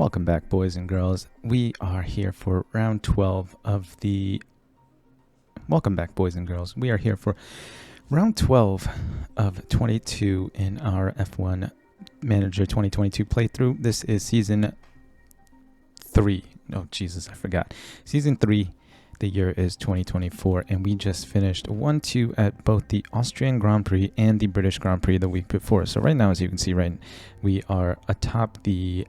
Welcome back, boys and girls. We are here for round 12 of the... Welcome back, boys and girls. We are here for round 12 of 22 in our F1 Manager 2022 playthrough. This is season 3. Oh, Jesus, I forgot. Season 3. The year is 2024, and we just finished 1-2 at both the Austrian Grand Prix and the British Grand Prix the week before. So right now, as you can see, we are atop the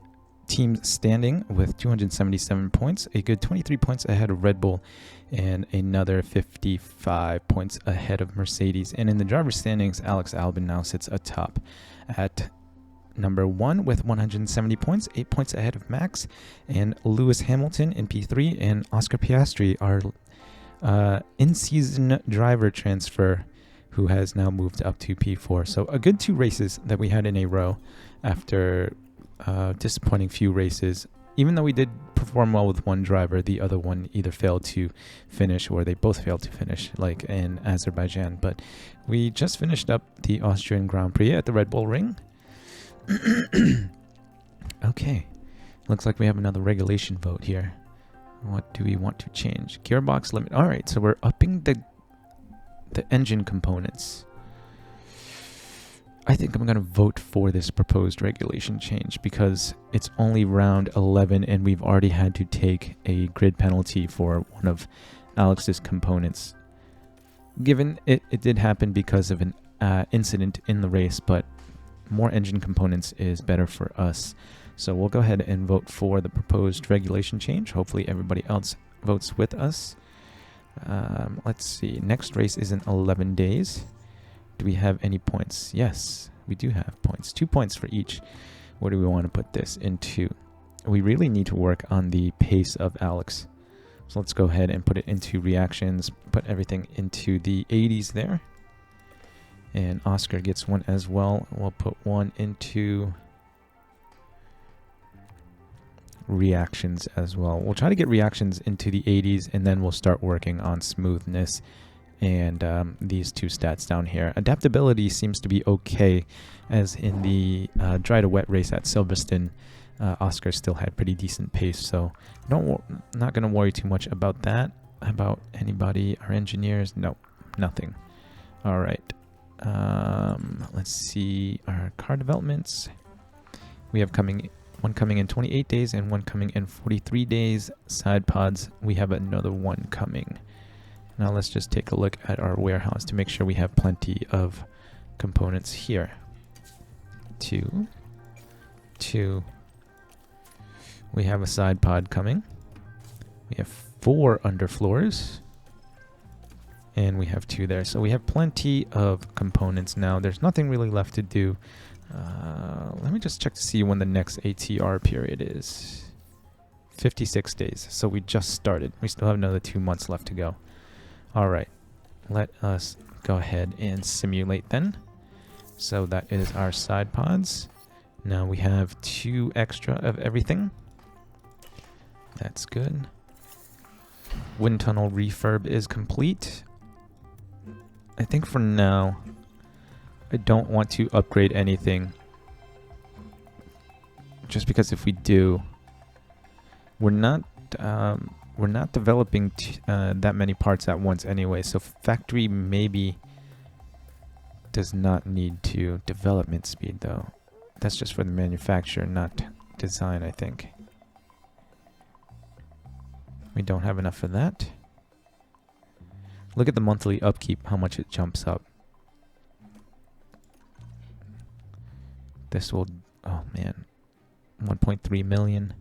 team standing with 277 points, a good 23 points ahead of Red Bull, and another 55 points ahead of Mercedes. And in the driver's standings, Alex Albon now sits atop at number 1 with 170 points, 8 points ahead of Max, and Lewis Hamilton in P3, and Oscar Piastri, our in-season driver transfer, who has now moved up to P4. So a good 2 races that we had in a row after disappointing few races. Even though we did perform well with one driver, the other one either failed to finish or they both failed to finish, like in Azerbaijan. But we just finished up the Austrian Grand Prix at the Red Bull Ring. Okay, looks like we have another regulation vote here. What do we want to change? Gearbox limit. All right, so we're upping the engine components. I think I'm going to vote for this proposed regulation change because it's only round 11 and we've already had to take a grid penalty for one of Alex's components. Given it did happen because of an incident in the race, but more engine components is better for us. So we'll go ahead and vote for the proposed regulation change. Hopefully everybody else votes with us. Let's see. Next race is in 11 days. Do we have any points? Yes, we do have points. 2 points for each. What do we want to put this into? We really need to work on the pace of Alex. So let's go ahead and put it into reactions. Put everything into the 80s there. And Oscar gets one as well. We'll put one into reactions as well. We'll try to get reactions into the 80s, and then we'll start working on smoothness and these 2 stats down here. Adaptability seems to be okay, as in the dry to wet race at Silverstone, Oscar still had pretty decent pace, so not going to worry too much about that. How about anybody, our engineers? No, nothing. All right. Let's see our car developments. We have one coming in 28 days and one coming in 43 days. Side pods, we have another one coming. Now let's just take a look at our warehouse to make sure we have plenty of components here. 2. We have a side pod coming. We have 4 underfloors. And we have 2 there. So we have plenty of components now. There's nothing really left to do. Let me just check to see when the next ATR period is. 56 days. So we just started. We still have another 2 months left to go. All right. Let us go ahead and simulate then. So that is our side pods. Now we have 2 extra of everything. That's good. Wind tunnel refurb is complete. I think for now, I don't want to upgrade anything. Just because if we do, we're not developing that many parts at once anyway. So factory maybe does not need to. Development speed though. That's just for the manufacturer, not design, I think. We don't have enough for that. Look at the monthly upkeep, how much it jumps up. This will, oh man, 1.3 million.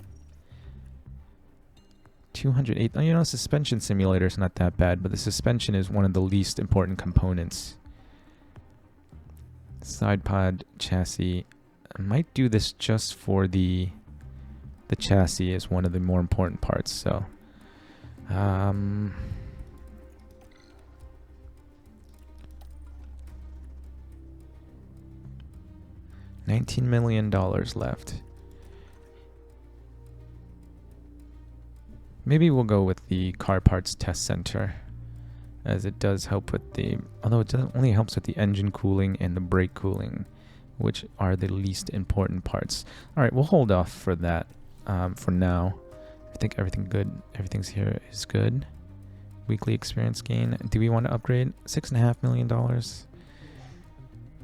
208, oh, you know, suspension simulator is not that bad, but the suspension is one of the least important components. Side pod chassis. I might do this just for the chassis is one of the more important parts, so. $19 million left. Maybe we'll go with the car parts test center, as it does help with although it only helps with the engine cooling and the brake cooling, which are the least important parts. All right, we'll hold off for that. for now. I think everything's here is good. Weekly experience gain. Do we want to upgrade? $6.5 million.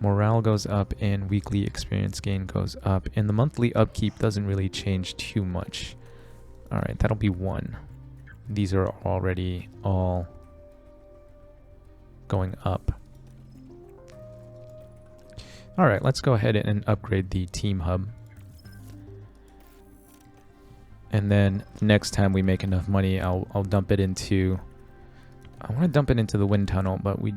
Morale goes up and weekly experience gain goes up. And the monthly upkeep doesn't really change too much. Alright, that'll be 1. These are already all going up. Alright, let's go ahead and upgrade the team hub. And then next time we make enough money, I'll dump it into... I want to dump it into the wind tunnel, but we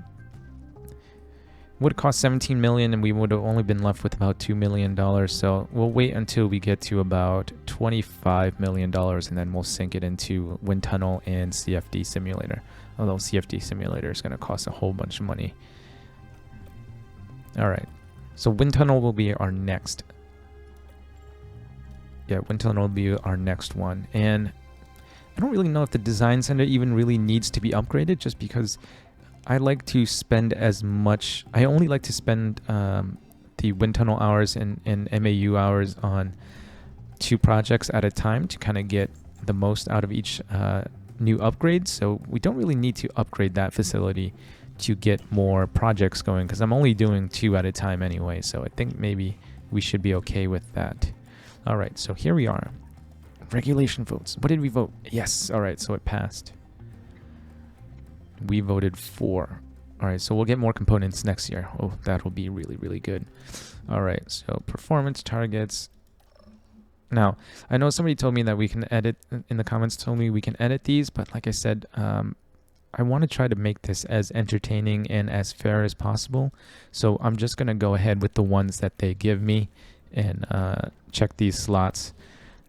would cost 17 million and we would have only been left with about $2 million. So we'll wait until we get to about $25 million and then we'll sink it into wind tunnel and CFD simulator. Although CFD simulator is going to cost a whole bunch of money. Alright, so wind tunnel will be our next. Yeah, wind tunnel will be our next one. And I don't really know if the design center even really needs to be upgraded, just because I like to spend as much... I only like to spend the wind tunnel hours and MAU hours on 2 projects at a time to kind of get the most out of each new upgrade. So we don't really need to upgrade that facility to get more projects going, because I'm only doing 2 at a time anyway. So I think maybe we should be okay with that. Alright, so here we are. Regulation votes. What did we vote? Yes. Alright, so it passed. We voted for. Alright, so we'll get more components next year. Oh, that'll be really, really good. Alright, so performance targets. Now, I know somebody told me that we can edit, in the comments told me we can edit these, but like I said, I want to try to make this as entertaining and as fair as possible. So I'm just going to go ahead with the ones that they give me and check these slots.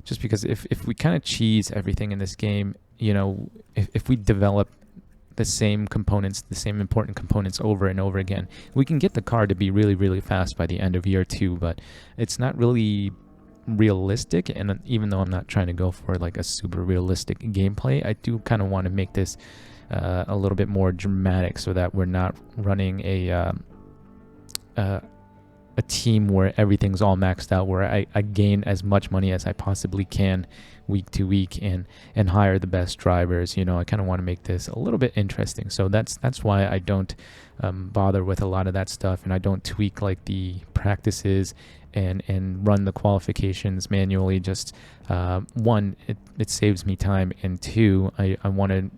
Just because if we kind of cheese everything in this game, you know, if we develop the same components, the same important components over and over again, we can get the car to be really, really fast by the end of year 2, but it's not really realistic. And even though I'm not trying to go for like a super realistic gameplay, I do kind of want to make this a little bit more dramatic so that we're not running a team where everything's all maxed out, where I gain as much money as I possibly can week to week and hire the best drivers. You know, I kind of want to make this a little bit interesting. So that's why I don't bother with a lot of that stuff, and I don't tweak like the practices and run the qualifications manually. Just 1, it saves me time, and 2, I want to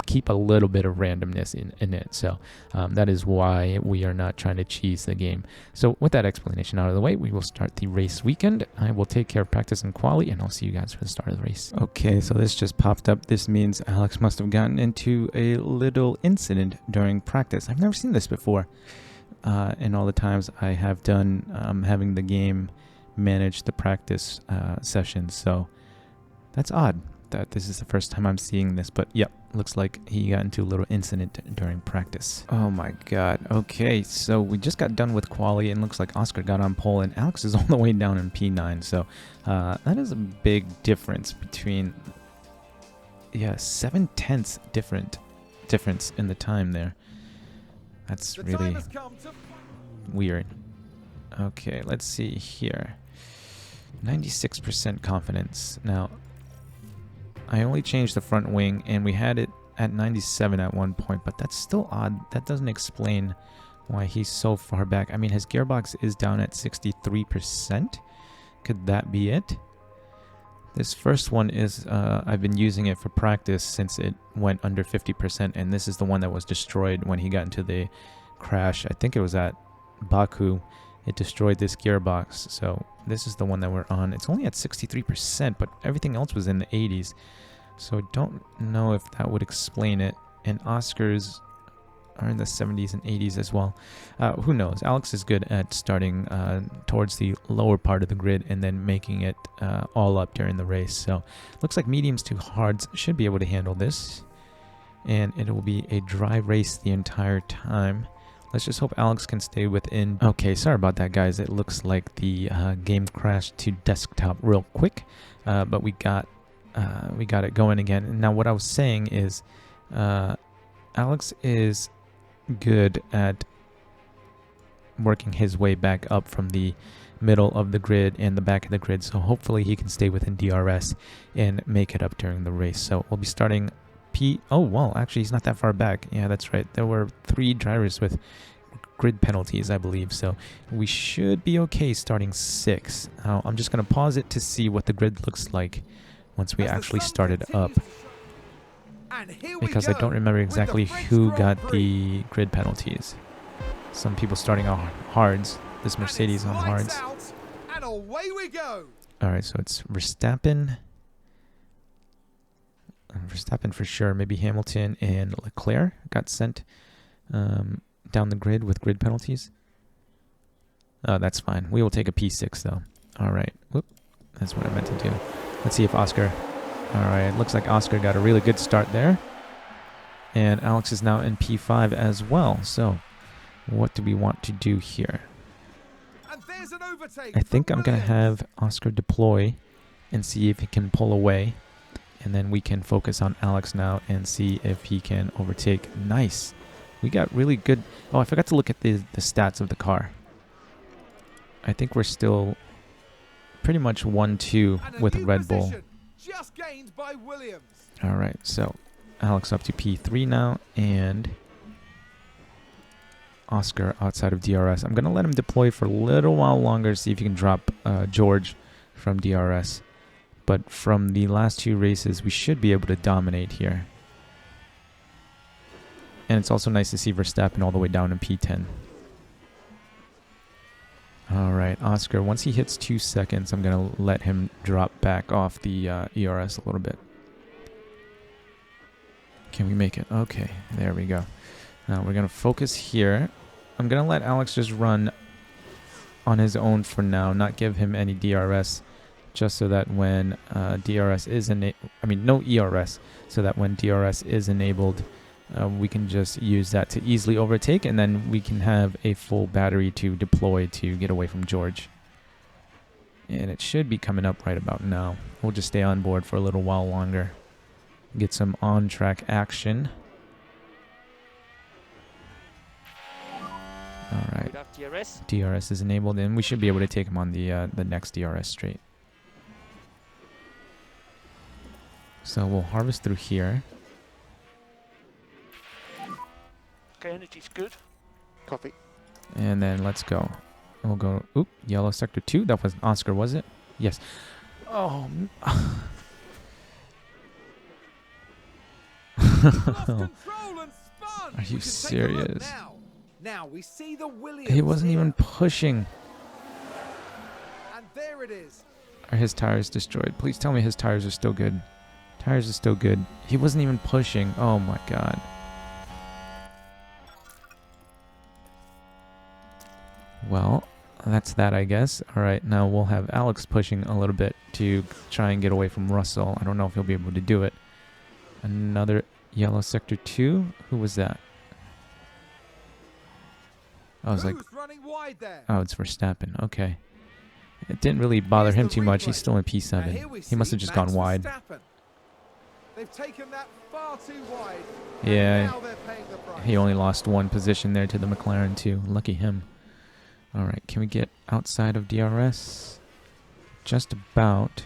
keep a little bit of randomness in it. So that is why we are not trying to cheese the game. So with that explanation out of the way, we will start the race weekend. I will take care of practice and quali, and I'll see you guys for the start of the race. Okay, so this just popped up. This means Alex must have gotten into a little incident during practice. I've never seen this before. And all the times I have done having the game manage the practice sessions. So that's odd that this is the first time I'm seeing this, but yep, looks like he got into a little incident during practice. Oh my god. Okay, so we just got done with quali and looks like Oscar got on pole and Alex is all the way down in P9. So that is a big difference between, yeah, 7/10 difference in the time there. That's really weird. Okay, let's see here. 96% confidence. Now, I only changed the front wing, and we had it at 97 at one point, but that's still odd. That doesn't explain why he's so far back. I mean, his gearbox is down at 63%. Could that be it? This first one is, I've been using it for practice since it went under 50%, and this is the one that was destroyed when he got into the crash. I think it was at Baku. It destroyed this gearbox, so this is the one that we're on. It's only at 63%, but everything else was in the 80s, so I don't know if that would explain it. And Oscars are in the 70s and 80s as well. Who knows? Alex is good at starting towards the lower part of the grid and then making it all up during the race. So looks like mediums to hards should be able to handle this, and it will be a dry race the entire time. Let's just hope Alex can stay within. Okay, sorry about that, guys. It looks like the game crashed to desktop real quick, but we got it going again. Now, what I was saying is, Alex is good at working his way back up from the middle of the grid and the back of the grid, so hopefully he can stay within DRS and make it up during the race. So we'll be starting P... Oh, well, actually, he's not that far back. Yeah, that's right. There were 3 drivers with grid penalties, I believe, so we should be okay starting 6. Now, I'm just going to pause it to see what the grid looks like once we actually start it up, because I don't remember exactly who got the grid penalties. Some people starting on hards. This Mercedes on hards. And away we go. Alright, so it's Verstappen. Verstappen for sure. Maybe Hamilton and Leclerc got sent down the grid with grid penalties. Oh, that's fine. We will take a P6 though. Alright. Whoop. That's what I meant to do. Let's see if Oscar... Alright, looks like Oscar got a really good start there. And Alex is now in P5 as well. So, what do we want to do here? I think I'm going to have Oscar deploy and see if he can pull away. And then we can focus on Alex now and see if he can overtake. Nice. We got really good... Oh, I forgot to look at the stats of the car. I think we're still pretty much 1-2 with Red Bull. Just gained by Williams. All right, so Alex up to P3 now, and Oscar outside of DRS. I'm going to let him deploy for a little while longer, see if he can drop George from DRS. But from the last 2 races, we should be able to dominate here. And it's also nice to see Verstappen all the way down in P10. All right, Oscar, once he hits 2 seconds, I'm going to let him drop back off the ERS a little bit. Can we make it? Okay, there we go. Now we're going to focus here. I'm going to let Alex just run on his own for now, not give him any DRS, just so that when DRS is no ERS, so that when DRS is enabled, we can just use that to easily overtake, and then we can have a full battery to deploy to get away from George. And it should be coming up right about now. We'll just stay on board for a little while longer. Get some on-track action. Alright. DRS is enabled, and we should be able to take him on the next DRS straight. So we'll harvest through here. Okay, energy's good. Copy. And then let's go. We'll go... Oop, yellow sector 2. That was Oscar, was it? Yes. Oh. Are you serious? Now we see the Williams. He wasn't even pushing. And there it is. Are his tires destroyed? Please tell me his tires are still good. Tires are still good. He wasn't even pushing. Oh my god. Well, that's that, I guess. Alright, now we'll have Alex pushing a little bit to try and get away from Russell. I don't know if he'll be able to do it. Another yellow sector 2. Who was that? I was like, oh, it's Verstappen. Okay. It didn't really bother him too much. He's still in P7. He must have just gone wide. They've taken that far too wide. Yeah, he only lost 1 position there to the McLaren too. Lucky him. Alright, can we get outside of DRS? Just about.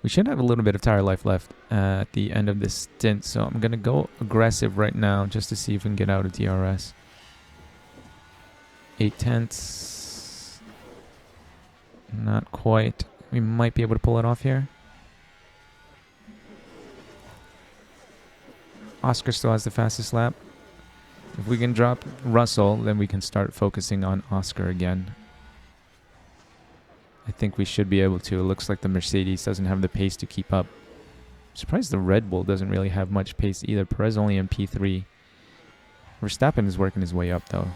We should have a little bit of tire life left at the end of this stint, so I'm going to go aggressive right now just to see if we can get out of DRS. 0.8. Not quite. We might be able to pull it off here. Oscar still has the fastest lap. If we can drop Russell, then we can start focusing on Oscar again. I think we should be able to. It looks like the Mercedes doesn't have the pace to keep up. I'm surprised the Red Bull doesn't really have much pace either. Perez only in P3. Verstappen is working his way up though.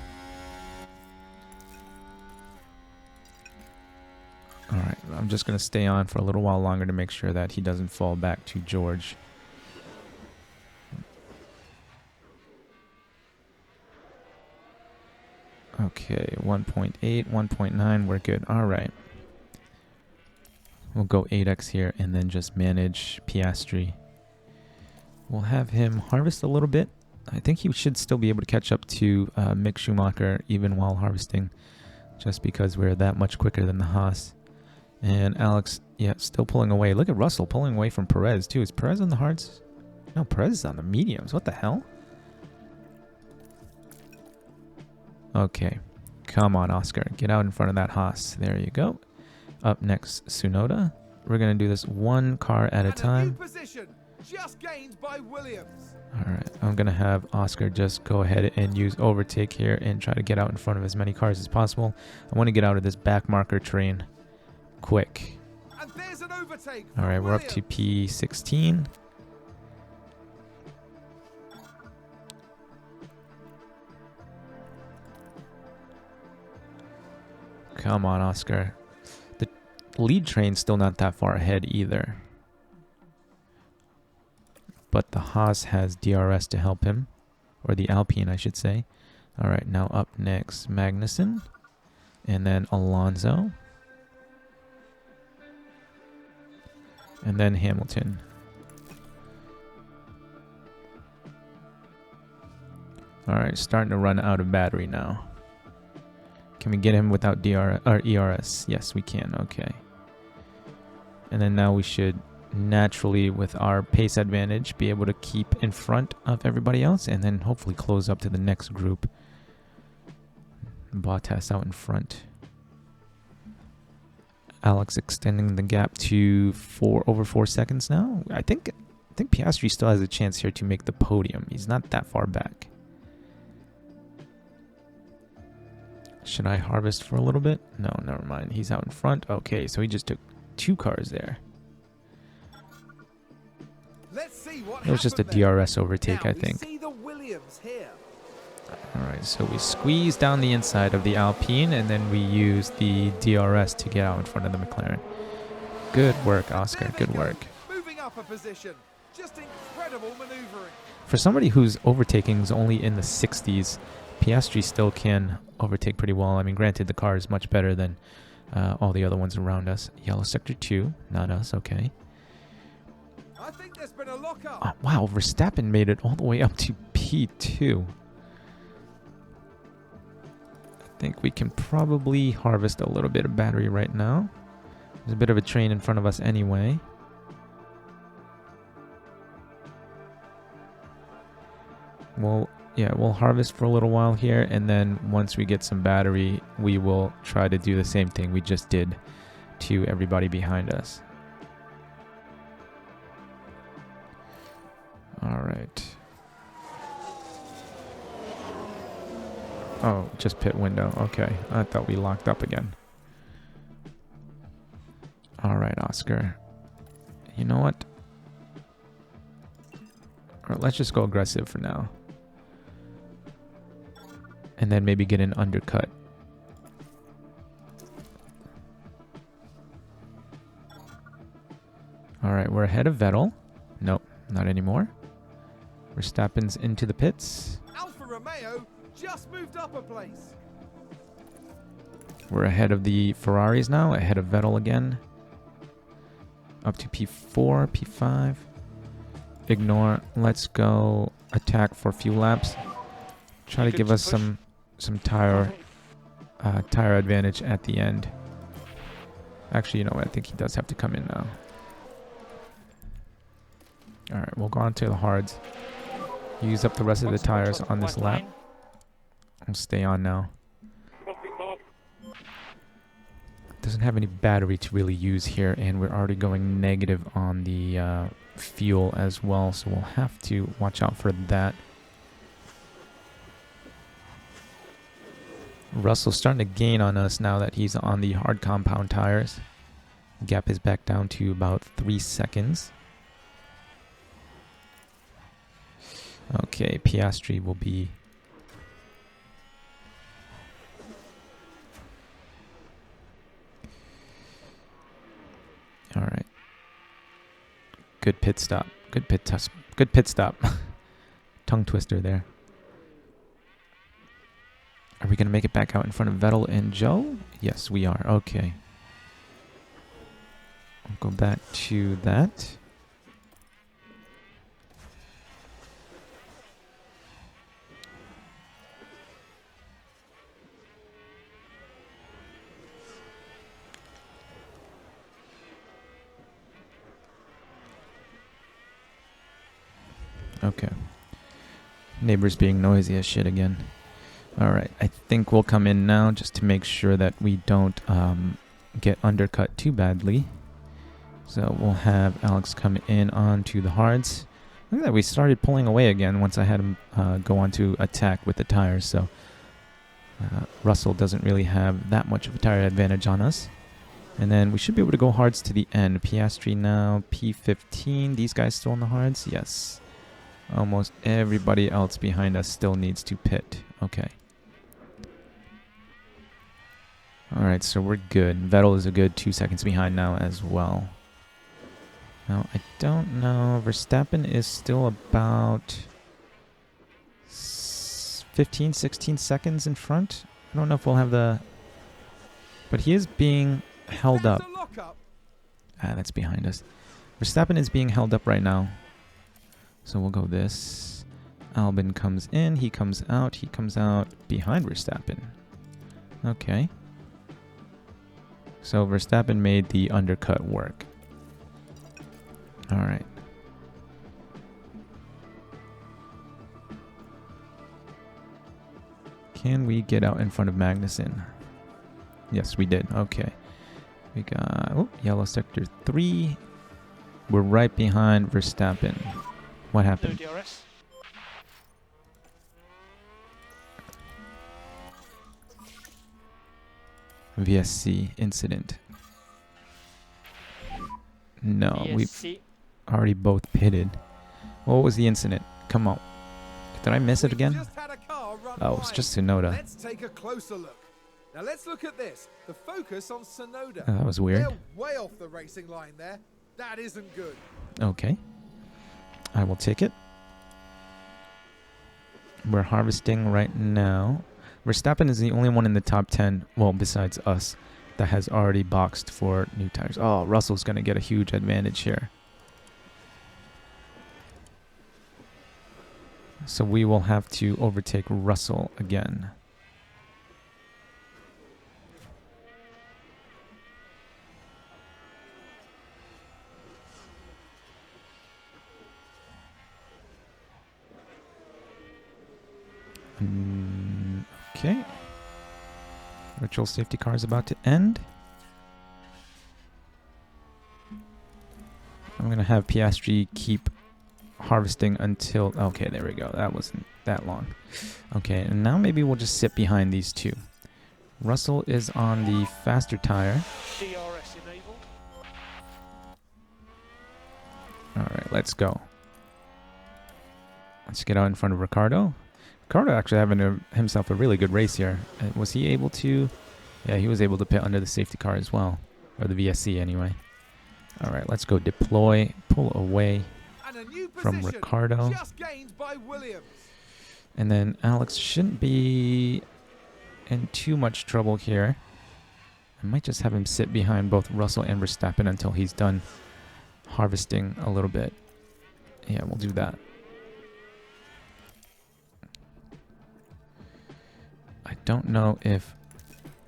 Alright, I'm just going to stay on for a little while longer to make sure that he doesn't fall back to George. Okay, 1.8, 1.9, we're good. Alright. We'll go 8x here and then just manage Piastri. We'll have him harvest a little bit I think he should still be able to catch up to Mick Schumacher even while harvesting, just because we're that much quicker than the Haas. And Alex, yeah, still pulling away. Look at Russell pulling away from Perez, too. Is Perez on the hards? No, Perez is on the mediums. What the hell? Okay. Come on, Oscar. Get out in front of that Haas. There you go. Up next, Tsunoda. We're going to do this one car at a time. Position just gained by Williams. All right. I'm going to have Oscar just go ahead and use overtake here and try to get out in front of as many cars as possible. I want to get out of this back marker train quick. And there's an overtake. All right, we're up to P16. Come on, Oscar. The lead train's still not that far ahead either. But the Haas has DRS to help him. Or the Alpine, I should say. All right, now up next, Magnussen. And then Alonso. And then Hamilton. All right, starting to run out of battery now. Can we get him without DRS or ERS? Yes, we can. Okay. And then now we should naturally, with our pace advantage, be able to keep in front of everybody else and then hopefully close up to the next group. Bottas out in front. Alex extending the gap to over 4 seconds now. I think Piastri still has a chance here to make the podium. He's not that far back. Should I harvest for a little bit? No, never mind. He's out in front. Okay, so he just took 2 cars there. Let's see what it was just a DRS overtake, I think. See the Williams here. All right, so we squeeze down the inside of the Alpine, and then we use the DRS to get out in front of the McLaren. Good work, Oscar. Good work. Moving up a position. Just incredible maneuvering. For somebody whose overtaking is only in the 60s, Piastri still can overtake pretty well. I mean, granted, the car is much better than all the other ones around us. Yellow sector 2, not us. Okay. I think there's been a lockup. Oh, wow, Verstappen made it all the way up to P2. I think we can probably harvest a little bit of battery right now. There's a bit of a train in front of us anyway. Well, yeah, we'll harvest for a little while here, and then once we get some battery, we will try to do the same thing we just did to everybody behind us. All right. Oh, just pit window. Okay, I thought we locked up again. All right, Oscar. You know what? All right, let's just go aggressive for now. And then maybe get an undercut. All right, we're ahead of Vettel. Nope, not anymore. Verstappen's into the pits. Alfa Romeo just moved up a place. We're ahead of the Ferraris now, ahead of Vettel again. Up to P4, P5. Ignore. Let's go attack for a few laps. Try to give us some tire advantage at the end. Actually, you know what? I think he does have to come in now. All right, we'll go on to the hards. Use up the rest of the tires on this lap. I'll stay on now. Doesn't have any battery to really use here, and we're already going negative on the fuel as well, so we'll have to watch out for that. Russell's starting to gain on us now that he's on the hard compound tires. Gap is back down to about 3 seconds. Okay, Piastri will be... All right. Good pit stop. Good pit stop. Tongue twister there. Are we going to make it back out in front of Vettel and Joe? Yes, we are. Okay. I'll go back to that. Okay. Neighbors being noisy as shit again. Alright, I think we'll come in now just to make sure that we don't get undercut too badly. So we'll have Alex come in onto the hards. Look at that, we started pulling away again once I had him go on to attack with the tires. So Russell doesn't really have that much of a tire advantage on us. And then we should be able to go hards to the end. Piastri now, P15. These guys still on the hards? Yes. Almost everybody else behind us still needs to pit. Okay. Alright, so we're good. Vettel is a good 2 seconds behind now as well. Now, I don't know. Verstappen is still about 15, 16 seconds in front. I don't know if we'll have the... But he is being held up. Ah, that's behind us. Verstappen is being held up right now. So we'll go this. Albon comes in. He comes out. He comes out behind Verstappen. Okay. So Verstappen made the undercut work. Alright. Can we get out in front of Magnussen? Yes, we did. Okay. We got yellow sector 3. We're right behind Verstappen. What happened? No DRS. VSC incident. No, VSC. we've already both pitted. What was the incident? Come on. Did I miss it again? Oh, it's just Tsunoda. Let's take a closer look. Now let's look at this. The focus on Tsunoda. Oh, that was weird. They're way off the racing line there. That isn't good. Okay. I will take it. We're harvesting right now. Verstappen is the only one in the top 10, well, besides us, that has already boxed for new tires. Oh, Russell's going to get a huge advantage here. So we will have to overtake Russell again. Okay. Virtual safety car is about to end. I'm going to have Piastri keep harvesting until... Okay, there we go. That wasn't that long. Okay, and now maybe we'll just sit behind these two. Russell is on the faster tire. DRS enabled. Alright, let's go. Let's get out in front of Ricardo. Ricardo actually having himself a really good race here. Was he able to... Yeah, he was able to pit under the safety car as well. Or the VSC anyway. Alright, let's go deploy. Pull away from Ricardo. Just gained by Williams. And then Alex shouldn't be in too much trouble here. I might just have him sit behind both Russell and Verstappen until he's done harvesting a little bit. Yeah, we'll do that. I don't know if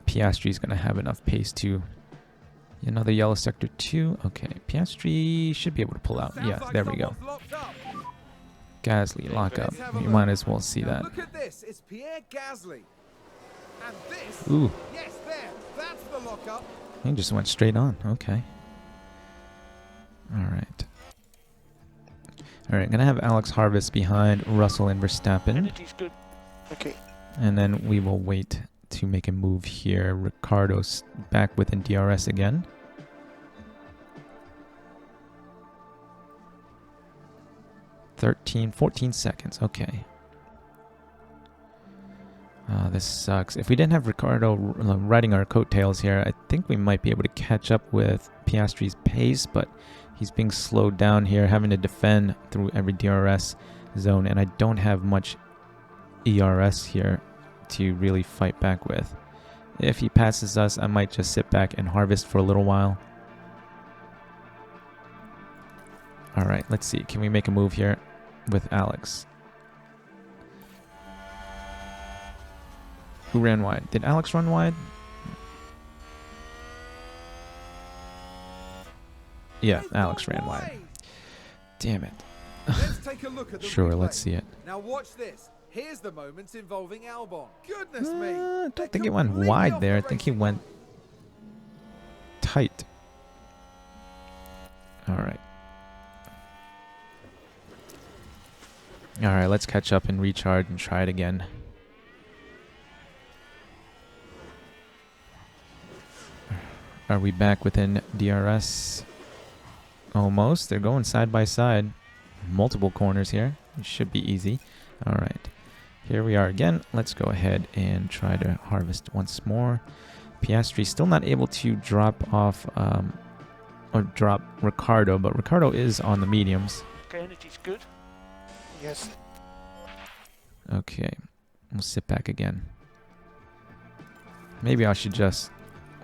Piastri is going to have enough pace to... Another yellow sector 2. Okay, Piastri should be able to pull out. Yeah, there we go. Gasly, lock up. You might as well see that. Look at this. It's Pierre Gasly. And this... Ooh. Yes, there. That's the lockup. He just went straight on. Okay. Alright. Alright, gonna have Alex harvest behind Russell and Verstappen. Energy's good. Okay. And then we will wait to make a move here. Ricardo's back within DRS again. – 14 seconds. Okay. This sucks. If we didn't have Ricardo riding our coattails here, I think we might be able to catch up with Piastri's pace, but he's being slowed down here, having to defend through every DRS zone, and I don't have much ERS here to really fight back with. If he passes us, I might just sit back and harvest for a little while. Alright, let's see. Can we make a move here with Alex? Who ran wide? Did Alex run wide? Yeah, Alex ran wide. Damn it. Let's take a look at the Sure, replay. let's see it. Now watch this. Here's the moment involving Albon. Goodness me. I They're don't think he went completely wide off there. I the think he racing went line. tight. All right. All right, let's catch up and recharge and try it again. Are we back within DRS? Almost. They're going side by side. Multiple corners here. It should be easy. All right. Here we are again. Let's go ahead and try to harvest once more. Piastri still not able to drop off or drop Ricardo, but Ricardo is on the mediums. Okay, energy's good. Yes. Okay. We'll sit back again. Maybe I should just,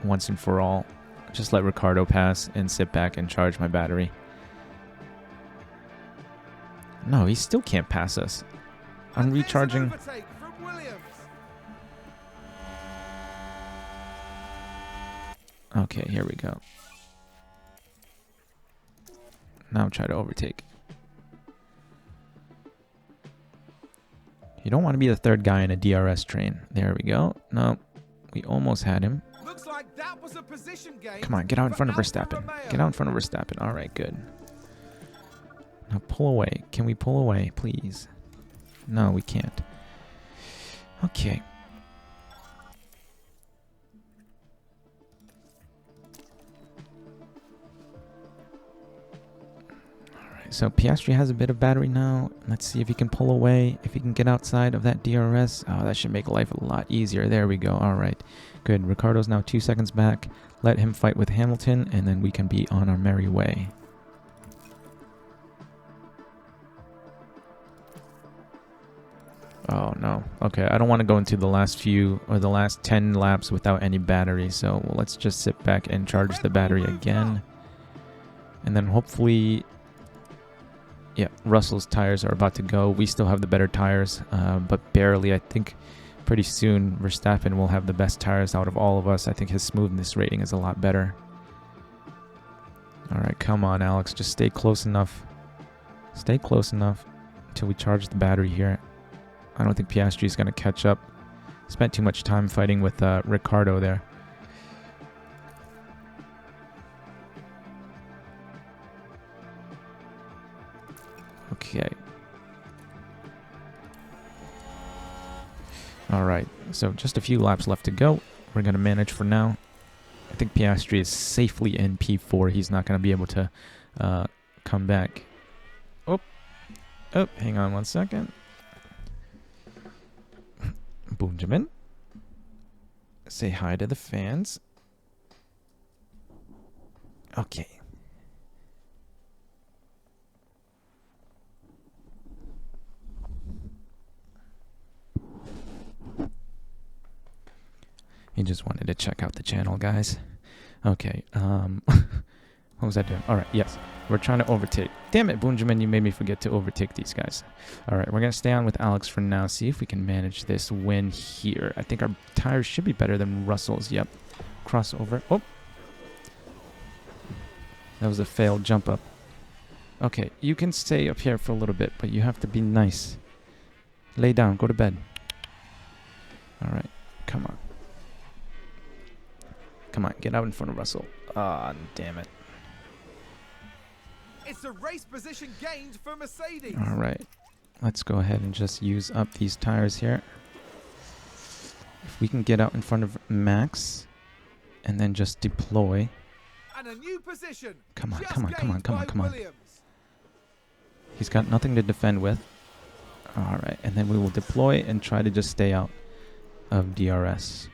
once and for all, just let Ricardo pass and sit back and charge my battery. No, he still can't pass us. I'm And there's an recharging. overtake from Williams. Okay, here we go. Now try to overtake. You don't want to be the third guy in a DRS train. There we go. No, we almost had him. Looks like that was a position gain. Come on, get out in for front of Alfa Verstappen. Romeo. Get out in front of Verstappen. All right, good. Now pull away. Can we pull away, please? No, we can't. Okay. All right, so Piastri has a bit of battery now. Let's see if he can pull away. If he can get outside of that DRS. Oh, that should make life a lot easier. There we go. All right. Good. Ricardo's now 2 seconds back. Let him fight with Hamilton, and then we can be on our merry way. Oh, no. Okay, I don't want to go into the last few or the last 10 laps without any battery, so let's just sit back and charge the battery again. And then hopefully... Yeah, Russell's tires are about to go. We still have the better tires, but barely. I think pretty soon Verstappen will have the best tires out of all of us. I think his smoothness rating is a lot better. All right, come on, Alex. Just stay close enough. Stay close enough until we charge the battery here. I don't think Piastri is going to catch up. Spent too much time fighting with Ricardo there. Okay. All right. So just a few laps left to go. We're going to manage for now. I think Piastri is safely in P4. He's not going to be able to come back. Oh, hang on 1 second. Benjamin, say hi to the fans. Okay. He just wanted to check out the channel, guys. Okay, what was I doing? All right, yes. We're trying to overtake. Damn it, Benjamin, you made me forget to overtake these guys. All right, we're going to stay on with Alex for now. See if we can manage this win here. I think our tires should be better than Russell's. Yep. Crossover. Oh. That was a failed jump up. Okay, you can stay up here for a little bit, but you have to be nice. Lay down. Go to bed. All right. Come on. Come on, get out in front of Russell. Ah, damn it. It's a race position gained for Mercedes. All right. Let's go ahead and just use up these tires here. If we can get out in front of Max and then just deploy. And a new position. Come on, just come on, come on, gained come on, by come on. Williams. He's got nothing to defend with. All right, and then we will deploy and try to just stay out of DRS.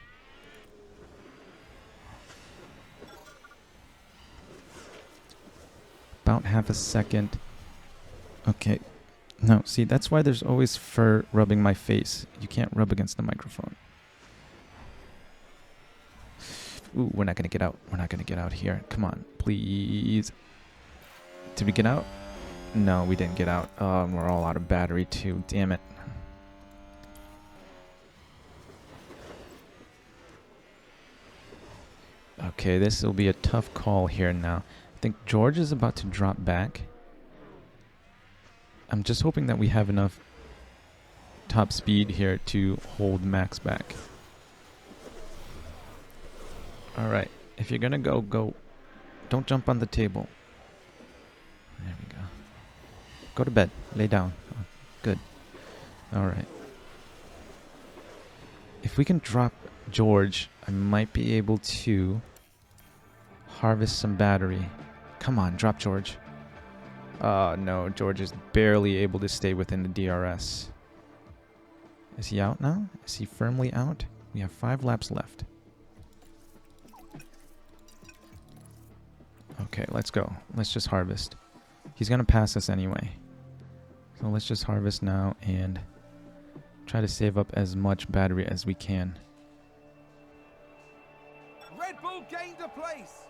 About half a second. Okay. No, see, that's why there's always fur rubbing my face. You can't rub against the microphone. Ooh, we're not going to get out. We're not going to get out here. Come on, please. Did we get out? No, we didn't get out. We're all out of battery too. Damn it. Okay, this will be a tough call here now. I think George is about to drop back. I'm just hoping that we have enough top speed here to hold Max back. Alright, if you're gonna go, go. Don't jump on the table. There we go. Go to bed. Lay down. Oh, good. Alright. If we can drop George, I might be able to harvest some battery. Come on, drop George. Oh no, George is barely able to stay within the DRS. Is he out now? Is he firmly out? We have 5 laps left. Okay, let's go. Let's just harvest. He's gonna pass us anyway. So let's just harvest now and try to save up as much battery as we can. Red Bull gained a place.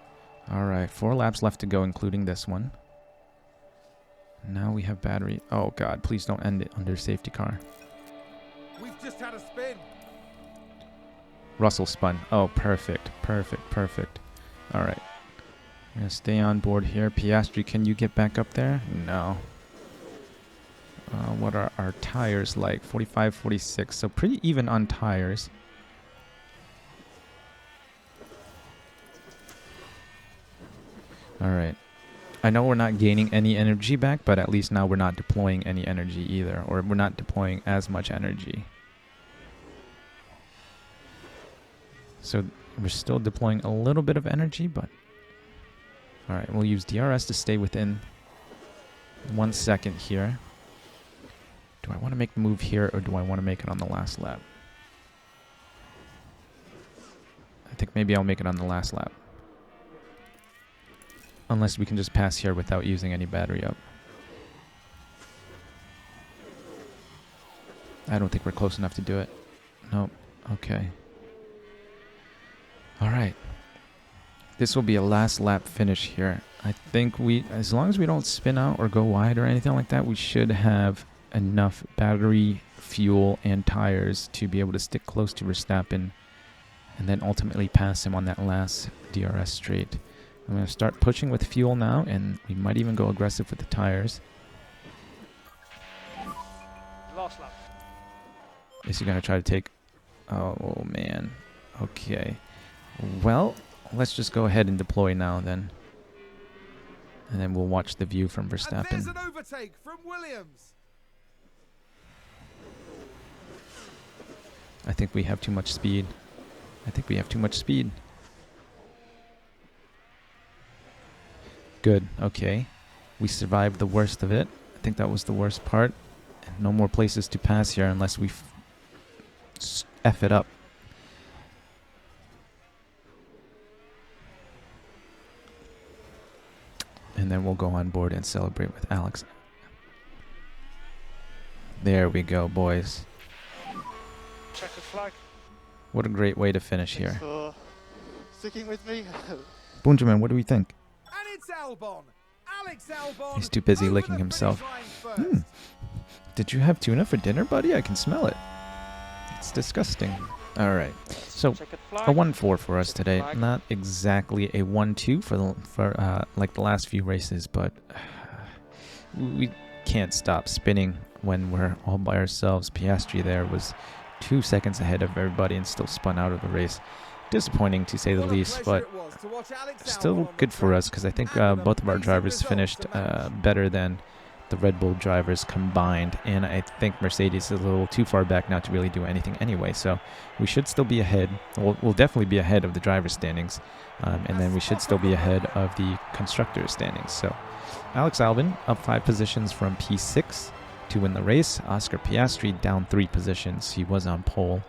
Alright, 4 laps left to go, including this one. Now we have battery. Oh god, please don't end it under safety car. We've just had a spin. Russell spun. Oh, perfect. Perfect, perfect. Alright. I'm going to stay on board here. Piastri, can you get back up there? No. What are our tires like? 45, 46. So pretty even on tires. Alright. I know we're not gaining any energy back, but at least now we're not deploying any energy either. Or we're not deploying as much energy. So we're still deploying a little bit of energy, but... Alright, we'll use DRS to stay within 1 second here. Do I want to make the move here, or do I want to make it on the last lap? I think maybe I'll make it on the last lap. Unless we can just pass here without using any battery up. I don't think we're close enough to do it. Nope. Okay. Alright. This will be a last lap finish here. I think as long as we don't spin out or go wide or anything like that, we should have enough battery, fuel, and tires to be able to stick close to Verstappen and then ultimately pass him on that last DRS straight. I'm going to start pushing with fuel now, and we might even go aggressive with the tires. Last lap. Is he going to try to take... Oh, man. Okay. Well, let's just go ahead and deploy now then. And then we'll watch the view from Verstappen. And there's an overtake from Williams. I think we have too much speed. I think we have too much speed. Good. Okay. We survived the worst of it. I think that was the worst part. No more places to pass here unless we F it up. And then we'll go on board and celebrate with Alex. There we go, boys. Checkered flag. What a great way to finish Thanks here. for sticking with me. Benjamin, what do we think? And it's Albon. Alex Albon. He's too busy over licking the himself. finish line first. Did you have tuna for dinner, buddy? I can smell it. It's disgusting. All right. So Checkered a flag. 1-4 for us today. Flag. Not exactly a 1-2 for like the last few races, but we can't stop spinning when we're all by ourselves. Piastri there was 2 seconds ahead of everybody and still spun out of the race. Disappointing to say the What a least, pleasure but it was to watch Alex still Albon good for us because I think both of our drivers finished better than the Red Bull drivers combined, and I think Mercedes is a little too far back now to really do anything anyway, so we should still be ahead. We'll definitely be ahead of the driver's standings, and then we should still be ahead of the constructor's standings. So Alex Albon up 5 positions from P6 to win the race. Oscar Piastri down 3 positions. He was on pole,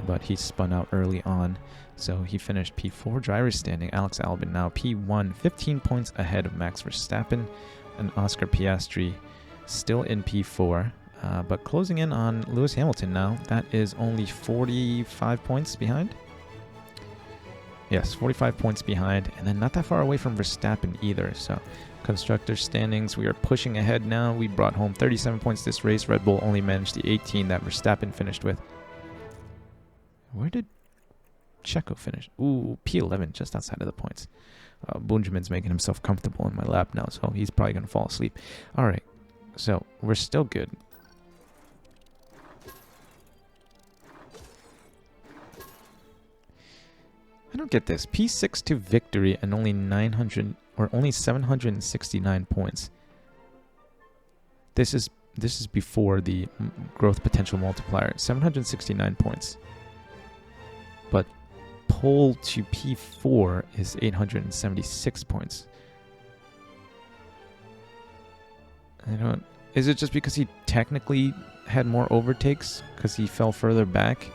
but he spun out early on, so he finished P4 driver's standing. Alex Albon now P1, 15 points ahead of Max Verstappen, and Oscar Piastri still in P4, but closing in on Lewis Hamilton now. That is only 45 points behind. Yes, 45 points behind, and then not that far away from Verstappen either. So constructor standings, we are pushing ahead now. We brought home 37 points this race. Red Bull only managed the 18 that Verstappen finished with. Where did Checo finish? Ooh, P11, just outside of the points. Benjamin's making himself comfortable in my lap now, so he's probably going to fall asleep. All right. So we're still good. I don't get this. P6 to victory and only 900 or only 769 points. This is before the growth potential multiplier. 769 points. But pole to P4 is 876 points. I don't. Is it just because he technically had more overtakes because he fell further back?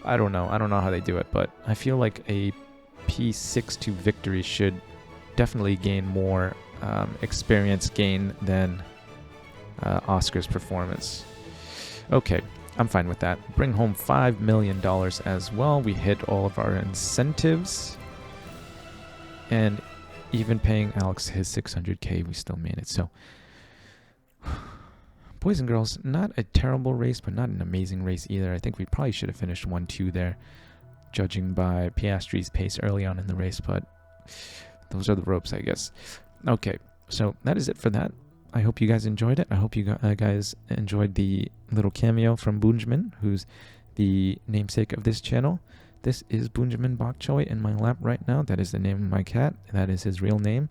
I don't know. I don't know how they do it, but I feel like a P6 to victory should definitely gain more experience gain than Oscar's performance. Okay, I'm fine with that. Bring home $5 million as well. We hit all of our incentives. And even paying Alex his 600K, we still made it. So, boys and girls, not a terrible race, but not an amazing race either. I think we probably should have finished 1-2 there, judging by Piastri's pace early on in the race, but those are the ropes, I guess. Okay, so that is it for that. I hope you guys enjoyed it. I hope you guys enjoyed the little cameo from Bunjamin, who's the namesake of this channel. This is Bunjamin Bok Choy in my lap right now. That is the name of my cat. That is his real name.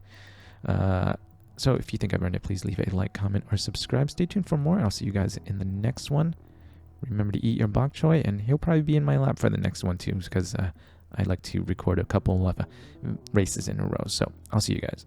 So if you think I've earned it, please leave a like, comment, or subscribe. Stay tuned for more. I'll see you guys in the next one. Remember to eat your bok choy, and he'll probably be in my lap for the next one too, because I like to record a couple of races in a row. So I'll see you guys.